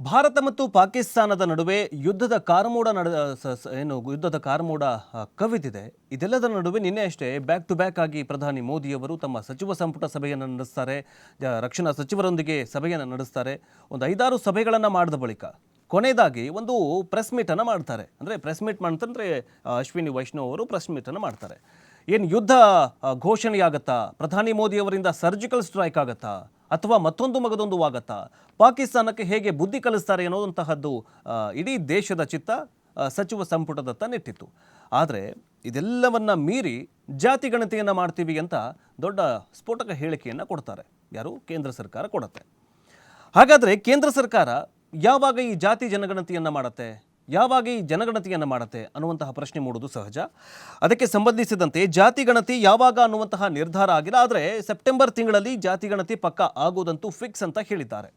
ಭಾರತ ಮತ್ತು ಪಾಕಿಸ್ತಾನದ ನಡುವೆ ಯುದ್ಧದ ಕಾರ್ಮೋಡ ಯುದ್ಧದ ಕಾರ್ಮೋಡ ಕವಿದಿದೆ. ಇದೆಲ್ಲದರ ನಡುವೆ ನಿನ್ನೆ ಅಷ್ಟೇ ಬ್ಯಾಕ್ ಟು ಬ್ಯಾಕ್ ಆಗಿ ಪ್ರಧಾನಿ ಮೋದಿಯವರು ತಮ್ಮ ಸಚಿವ ಸಂಪುಟ ಸಭೆಯನ್ನು ನಡೆಸ್ತಾರೆ. ರಕ್ಷಣಾ ಸಚಿವರೊಂದಿಗೆ ಸಭೆಯನ್ನು ನಡೆಸ್ತಾರೆ. ಒಂದು 5-6 ಸಭೆಗಳನ್ನು ಮಾಡಿದ ಬಳಿಕ ಕೊನೆಯದಾಗಿ ಒಂದು ಪ್ರೆಸ್ ಮೀಟನ್ನು ಮಾಡ್ತಾರೆ. ಅಂದರೆ ಪ್ರೆಸ್ ಮೀಟ್ ಮಾಡ್ತಂದ್ರೆ ಅಶ್ವಿನಿ ವೈಷ್ಣವ್ ಅವರು ಪ್ರೆಸ್ ಮೀಟನ್ನು ಮಾಡ್ತಾರೆ. ಏನು ಯುದ್ಧ ಘೋಷಣೆಯಾಗತ್ತಾ? ಪ್ರಧಾನಿ ಮೋದಿಯವರಿಂದ ಸರ್ಜಿಕಲ್ ಸ್ಟ್ರೈಕ್ ಆಗತ್ತಾ ಅಥವಾ ಮತ್ತೊಂದು ಮಗದೊಂದು ಆಗತ್ತಾ? ಪಾಕಿಸ್ತಾನಕ್ಕೆ ಹೇಗೆ ಬುದ್ಧಿ ಕಲಿಸ್ತಾರೆ ಅನ್ನೋದಂತಹದ್ದು ಇಡೀ ದೇಶದ ಚಿತ್ತ ಸಚಿವ ಸಂಪುಟದತ್ತ ನೆಟ್ಟಿತ್ತು. ಆದರೆ ಇದೆಲ್ಲವನ್ನ ಮೀರಿ ಜಾತಿ ಗಣತಿಯನ್ನು ಮಾಡ್ತೀವಿ ಅಂತ ದೊಡ್ಡ ಸ್ಫೋಟಕ ಹೇಳಿಕೆಯನ್ನು ಕೊಡ್ತಾರೆ. ಯಾರು? ಕೇಂದ್ರ ಸರ್ಕಾರ ಕೊಡುತ್ತೆ. ಹಾಗಾದರೆ ಕೇಂದ್ರ ಸರ್ಕಾರ ಯಾವಾಗ ಈ ಜಾತಿ ಜನಗಣತಿಯನ್ನು ಮಾಡುತ್ತೆ, ಯಾವಾಗ ಈ ಜನಗಣತಿಯನ್ನು ಮಾಡುತ್ತೆ ಅನ್ನುವಂತಹ ಪ್ರಶ್ನೆ ಮೂಡುವುದು ಸಹಜ. ಅದಕ್ಕೆ ಸಂಬಂಧಿಸಿದಂತೆ ಜಾತಿ ಗಣತಿ ಯಾವಾಗ ಅನ್ನುವಂತಹ ನಿರ್ಧಾರ ಆಗಿಲ್ಲ. ಆದರೆ ಸೆಪ್ಟೆಂಬರ್ ತಿಂಗಳಲ್ಲಿ ಜಾತಿ ಗಣತಿ ಪಕ್ಕ ಆಗೋದಂತೂ ಫಿಕ್ಸ್ ಅಂತ ಹೇಳಿದ್ದಾರೆ.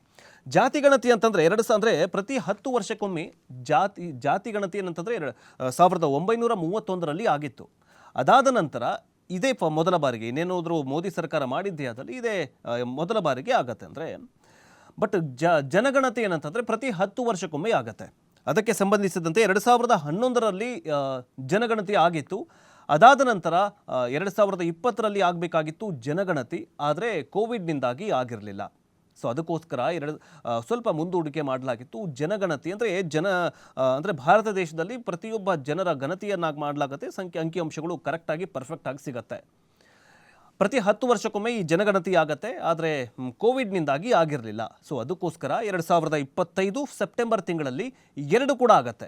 ಜಾತಿ ಗಣತಿ ಅಂತಂದರೆ ಅಂದರೆ ಪ್ರತಿ 10 ವರ್ಷಕ್ಕೊಮ್ಮೆ ಜಾತಿ ಗಣತಿ ಏನಂತಂದರೆ 1931ರಲ್ಲಿ ಆಗಿತ್ತು. ಅದಾದ ನಂತರ ಇದೇ ಮೊದಲ ಬಾರಿಗೆ, ಇನ್ನೇನಾದರೂ ಮೋದಿ ಸರ್ಕಾರ ಮಾಡಿದ್ದೇ ಆದಲ್ಲಿ ಇದೇ ಮೊದಲ ಬಾರಿಗೆ ಆಗತ್ತೆ. ಅಂದರೆ ಬಟ್ ಜನಗಣತಿ ಏನಂತಂದರೆ ಪ್ರತಿ 10 ವರ್ಷಕ್ಕೊಮ್ಮೆ ಆಗತ್ತೆ. ಅದಕ್ಕೆ ಸಂಬಂಧಿಸಿದಂತೆ 2011ರಲ್ಲಿ ಜನಗಣತಿ ಆಗಿತ್ತು. ಅದಾದ ನಂತರ 2020ರಲ್ಲಿ ಆಗಬೇಕಾಗಿತ್ತು ಜನಗಣತಿ. ಆದರೆ ಕೋವಿಡ್ನಿಂದಾಗಿ ಆಗಿರಲಿಲ್ಲ. ಸೊ ಅದಕ್ಕೋಸ್ಕರ ಸ್ವಲ್ಪ ಮುಂದೂಡಿಕೆ ಮಾಡಲಾಗಿತ್ತು. ಜನಗಣತಿ ಅಂದರೆ ಭಾರತ ದೇಶದಲ್ಲಿ ಪ್ರತಿಯೊಬ್ಬ ಜನರ ಗಣತಿಯನ್ನಾಗಿ ಮಾಡಲಾಗುತ್ತೆ. ಅಂಕಿಅಂಶಗಳು ಕರೆಕ್ಟಾಗಿ ಪರ್ಫೆಕ್ಟಾಗಿ ಸಿಗುತ್ತೆ. ಪ್ರತಿ 10 ವರ್ಷಕ್ಕೊಮ್ಮೆ ಈ ಜನಗಣತಿ ಆಗತ್ತೆ. ಆದರೆ ಕೋವಿಡ್ನಿಂದಾಗಿ ಆಗಿರಲಿಲ್ಲ. ಸೊ ಅದಕ್ಕೋಸ್ಕರ 2025 ಸೆಪ್ಟೆಂಬರ್ ತಿಂಗಳಲ್ಲಿ ಎರಡು ಕೂಡ ಆಗತ್ತೆ.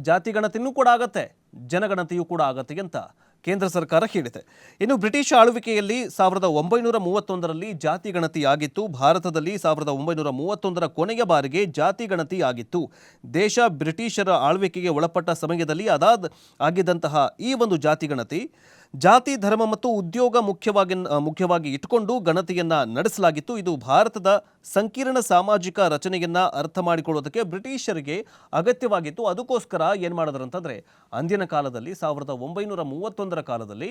ಜಾತಿ ಗಣತಿನೂ ಕೂಡ ಆಗತ್ತೆ, ಜನಗಣತಿಯೂ ಕೂಡ ಆಗತ್ತೆ ಅಂತ ಕೇಂದ್ರ ಸರ್ಕಾರ ಹೇಳಿದೆ. ಇನ್ನು ಬ್ರಿಟಿಷ್ ಆಳ್ವಿಕೆಯಲ್ಲಿ 1931ರಲ್ಲಿ ಜಾತಿ ಗಣತಿ ಆಗಿತ್ತು. ಭಾರತದಲ್ಲಿ 1931ರ ಕೊನೆಯ ಬಾರಿಗೆ ಜಾತಿ ಗಣತಿ ಆಗಿತ್ತು. ದೇಶ ಬ್ರಿಟಿಷರ ಆಳ್ವಿಕೆಗೆ ಒಳಪಟ್ಟ ಸಮಯದಲ್ಲಿ ಆಗಿದ್ದಂತಹ ಈ ಒಂದು ಜಾತಿ ಗಣತಿ ಜಾತಿ, ಧರ್ಮ ಮತ್ತು ಉದ್ಯೋಗ ಮುಖ್ಯವಾಗಿ ಇಟ್ಟುಕೊಂಡು ಗಣತಿಯನ್ನು ನಡೆಸಲಾಗಿತ್ತು. ಇದು ಭಾರತದ ಸಂಕೀರ್ಣ ಸಾಮಾಜಿಕ ರಚನೆಯನ್ನು ಅರ್ಥ ಮಾಡಿಕೊಳ್ಳೋದಕ್ಕೆ ಬ್ರಿಟಿಷರಿಗೆ ಅಗತ್ಯವಾಗಿತ್ತು. ಅದಕ್ಕೋಸ್ಕರ ಏನು ಮಾಡಿದ್ರು ಅಂತಂದರೆ ಅಂದಿನ ಕಾಲದಲ್ಲಿ 1931ರ ಕಾಲದಲ್ಲಿ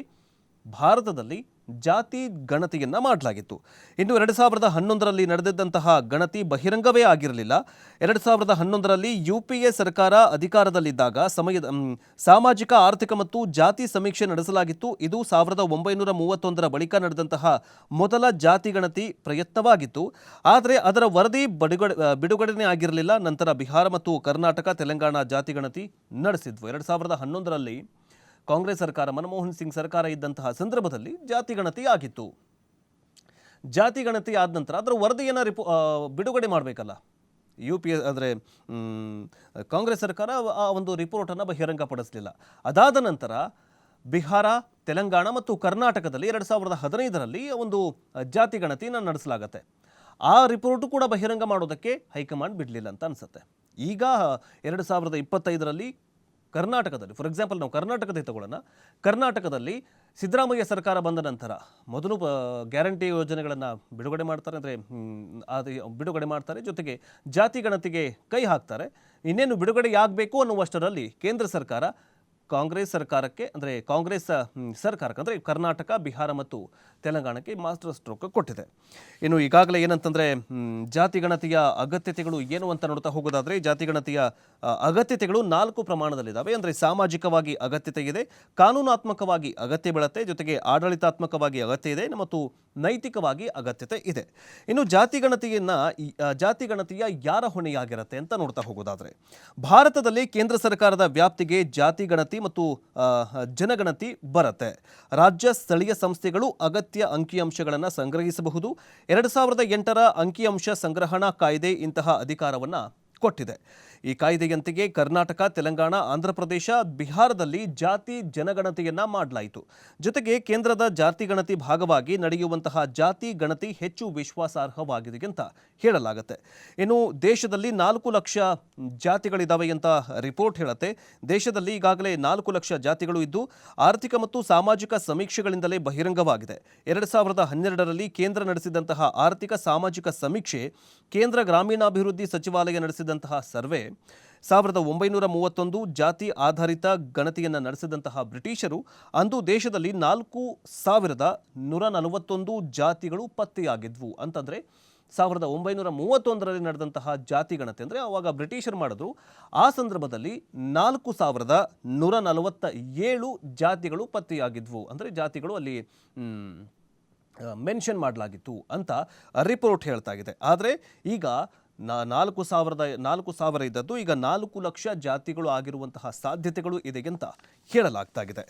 ಭಾರತದಲ್ಲಿ ಜಾತಿ ಗಣತಿಯನ್ನು ಮಾಡಲಾಗಿತ್ತು. ಇನ್ನು 2011ರಲ್ಲಿ ನಡೆದಿದ್ದಂತಹ ಗಣತಿ ಬಹಿರಂಗವೇ ಆಗಿರಲಿಲ್ಲ. 2011ರಲ್ಲಿ UPA ಸರ್ಕಾರ ಅಧಿಕಾರದಲ್ಲಿದ್ದಾಗ ಸಾಮಾಜಿಕ, ಆರ್ಥಿಕ ಮತ್ತು ಜಾತಿ ಸಮೀಕ್ಷೆ ನಡೆಸಲಾಗಿತ್ತು. ಇದು 1931ರ ಬಳಿಕ ನಡೆದಂತಹ ಮೊದಲ ಜಾತಿ ಗಣತಿ ಪ್ರಯತ್ನವಾಗಿತ್ತು. ಆದರೆ ಅದರ ವರದಿ ಬಿಡುಗಡೆನೇ ಆಗಿರಲಿಲ್ಲ. ನಂತರ ಬಿಹಾರ ಮತ್ತು ಕರ್ನಾಟಕ, ತೆಲಂಗಾಣ ಜಾತಿ ಗಣತಿ ನಡೆಸಿದ್ವು. 2011ರಲ್ಲಿ ಕಾಂಗ್ರೆಸ್ ಸರ್ಕಾರ, ಮನಮೋಹನ್ ಸಿಂಗ್ ಸರ್ಕಾರ ಇದ್ದಂತಹ ಸಂದರ್ಭದಲ್ಲಿ ಜಾತಿ ಗಣತಿ ಆಗಿತ್ತು. ಜಾತಿ ಗಣತಿ ಆದ ನಂತರ ಅದರ ವರದಿಯನ್ನು ಬಿಡುಗಡೆ ಮಾಡಬೇಕಲ್ಲ. UPA ಅಂದರೆ ಕಾಂಗ್ರೆಸ್ ಸರ್ಕಾರ ಆ ಒಂದು ರಿಪೋರ್ಟನ್ನು ಬಹಿರಂಗಪಡಿಸಲಿಲ್ಲ. ಅದಾದ ನಂತರ ಬಿಹಾರ, ತೆಲಂಗಾಣ ಮತ್ತು ಕರ್ನಾಟಕದಲ್ಲಿ 2015ರಲ್ಲಿ ಒಂದು ಜಾತಿ ಗಣತಿಯನ್ನು ನಡೆಸಲಾಗತ್ತೆ. ಆ ರಿಪೋರ್ಟು ಕೂಡ ಬಹಿರಂಗ ಮಾಡೋದಕ್ಕೆ ಹೈಕಮಾಂಡ್ ಬಿಡಲಿಲ್ಲ ಅಂತ ಅನಿಸುತ್ತೆ. ಈಗ 2025ರಲ್ಲಿ ಕರ್ನಾಟಕದಲ್ಲಿ, ಫಾರ್ ಎಕ್ಸಾಂಪಲ್ ನಾವು ಕರ್ನಾಟಕದ ತಗೊಳ್ಳೋಣ. ಕರ್ನಾಟಕದಲ್ಲಿ ಸಿದ್ದರಾಮಯ್ಯ ಸರ್ಕಾರ ಬಂದ ನಂತರ ಮೊದಲು ಗ್ಯಾರಂಟಿ ಯೋಜನೆಗಳನ್ನು ಬಿಡುಗಡೆ ಮಾಡ್ತಾರೆ. ಅಂದರೆ ಬಿಡುಗಡೆ ಮಾಡ್ತಾರೆ, ಜೊತೆಗೆ ಜಾತಿ ಗಣತಿಗೆ ಕೈ ಹಾಕ್ತಾರೆ. ಇನ್ನೇನು ಬಿಡುಗಡೆಯಾಗಬೇಕು ಅನ್ನುವಷ್ಟರಲ್ಲಿ ಕೇಂದ್ರ ಸರ್ಕಾರ ಕಾಂಗ್ರೆಸ್ ಸರ್ಕಾರಕ್ಕೆ ಅಂದರೆ ಕರ್ನಾಟಕ, ಬಿಹಾರ ಮತ್ತು ತೆಲಂಗಾಣಕ್ಕೆ ಮಾಸ್ಟರ್ ಸ್ಟ್ರೋಕ್ ಕೊಟ್ಟಿದೆ. ಇನ್ನು ಈಗಾಗಲೇ ಏನಂತಂದರೆ ಜಾತಿ ಗಣತಿಯ ಅಗತ್ಯತೆಗಳು ಏನು ಅಂತ ನೋಡ್ತಾ ಹೋಗೋದಾದರೆ, ಜಾತಿ ಗಣತಿಯ ಅಗತ್ಯತೆಗಳು 4 ಪ್ರಮಾಣದಲ್ಲಿದ್ದಾವೆ. ಅಂದರೆ ಸಾಮಾಜಿಕವಾಗಿ ಅಗತ್ಯತೆ ಇದೆ, ಕಾನೂನಾತ್ಮಕವಾಗಿ ಅಗತ್ಯ ಬೀಳುತ್ತೆ, ಜೊತೆಗೆ ಆಡಳಿತಾತ್ಮಕವಾಗಿ ಅಗತ್ಯ ಇದೆ ಮತ್ತು ನೈತಿಕವಾಗಿ ಅಗತ್ಯತೆ ಇದೆ. ಇನ್ನು ಜಾತಿ ಗಣತಿಯ ಯಾರ ಹೊಣೆಯಾಗಿರುತ್ತೆ ಅಂತ ನೋಡ್ತಾ ಹೋಗೋದಾದರೆ, ಭಾರತದಲ್ಲಿ ಕೇಂದ್ರ ಸರ್ಕಾರದ ವ್ಯಾಪ್ತಿಗೆ ಜಾತಿ ಗಣತಿ ಮತ್ತು ಜನಗಣತಿ ಬರುತ್ತೆ. ರಾಜ್ಯ, ಸ್ಥಳೀಯ ಸಂಸ್ಥೆಗಳು ಅಗತ್ಯ ಅಂಕಿಅಂಶಗಳನ್ನು ಸಂಗ್ರಹಿಸಬಹುದು. 2008ರ ಅಂಕಿಅಂಶ ಸಂಗ್ರಹಣಾ ಕಾಯ್ದೆ ಇಂತಹ ಅಧಿಕಾರವನ್ನು ಕೊಟ್ಟಿದೆ. ಈ ಕಾಯ್ದೆಯಂತೆಯೇ ಕರ್ನಾಟಕ, ತೆಲಂಗಾಣ, ಆಂಧ್ರಪ್ರದೇಶ, ಬಿಹಾರದಲ್ಲಿ ಜಾತಿ ಜನಗಣತಿಯನ್ನು ಮಾಡಲಾಯಿತು. ಜೊತೆಗೆ ಕೇಂದ್ರದ ಜಾತಿ ಗಣತಿ ಭಾಗವಾಗಿ ನಡೆಯುವಂತಹ ಜಾತಿ ಗಣತಿ ಹೆಚ್ಚು ವಿಶ್ವಾಸಾರ್ಹವಾಗಿದೆ ಅಂತ ಹೇಳಲಾಗುತ್ತೆ. ಇನ್ನು ದೇಶದಲ್ಲಿ 4 ಲಕ್ಷ ಜಾತಿಗಳಿದ್ದಾವೆ ಅಂತ ರಿಪೋರ್ಟ್ ಹೇಳುತ್ತೆ. ದೇಶದಲ್ಲಿ ಈಗಾಗಲೇ 4 ಲಕ್ಷ ಜಾತಿಗಳು ಇದ್ದು ಆರ್ಥಿಕ ಮತ್ತು ಸಾಮಾಜಿಕ ಸಮೀಕ್ಷೆಗಳಿಂದಲೇ ಬಹಿರಂಗವಾಗಿದೆ. 2012ರಲ್ಲಿ ಕೇಂದ್ರ ನಡೆಸಿದಂತಹ ಆರ್ಥಿಕ ಸಾಮಾಜಿಕ ಸಮೀಕ್ಷೆ, ಕೇಂದ್ರ ಗ್ರಾಮೀಣಾಭಿವೃದ್ಧಿ ಸಚಿವಾಲಯ ನಡೆಸಿದಂತಹ ಸರ್ವೆ, 1931 ಜಾತಿ ಆಧಾರಿತ ಗಣತಿಯನ್ನು ನಡೆಸಿದಂತಹ ಬ್ರಿಟಿಷರು ಅಂದು ದೇಶದಲ್ಲಿ 4141 ಜಾತಿಗಳು ಪತ್ತೆಯಾಗಿದ್ವು. ಅಂತಂದರೆ 1931ರಲ್ಲಿ ನಡೆದಂತಹ ಜಾತಿ ಗಣತಿ ಅಂದರೆ ಅವಾಗ ಬ್ರಿಟಿಷರು ಮಾಡಿದ್ರು. ಆ ಸಂದರ್ಭದಲ್ಲಿ 4147 ಜಾತಿಗಳು ಪತ್ತೆಯಾಗಿದ್ವು. ಅಂದರೆ ಜಾತಿಗಳು ಅಲ್ಲಿ ಮೆನ್ಷನ್ ಮಾಡಲಾಗಿತ್ತು ಅಂತ ರಿಪೋರ್ಟ್ ಹೇಳ್ತಾ ಇದೆ. ಆದರೆ ಈಗ 4,000 ಇದ್ದದ್ದು ಈಗ 4 ಲಕ್ಷ ಜಾತಿಗಳು ಆಗಿರುವಂತಹ ಸಾಧ್ಯತೆಗಳು ಇದೆ ಅಂತ ಹೇಳಲಾಗ್ತಾ ಇದೆ.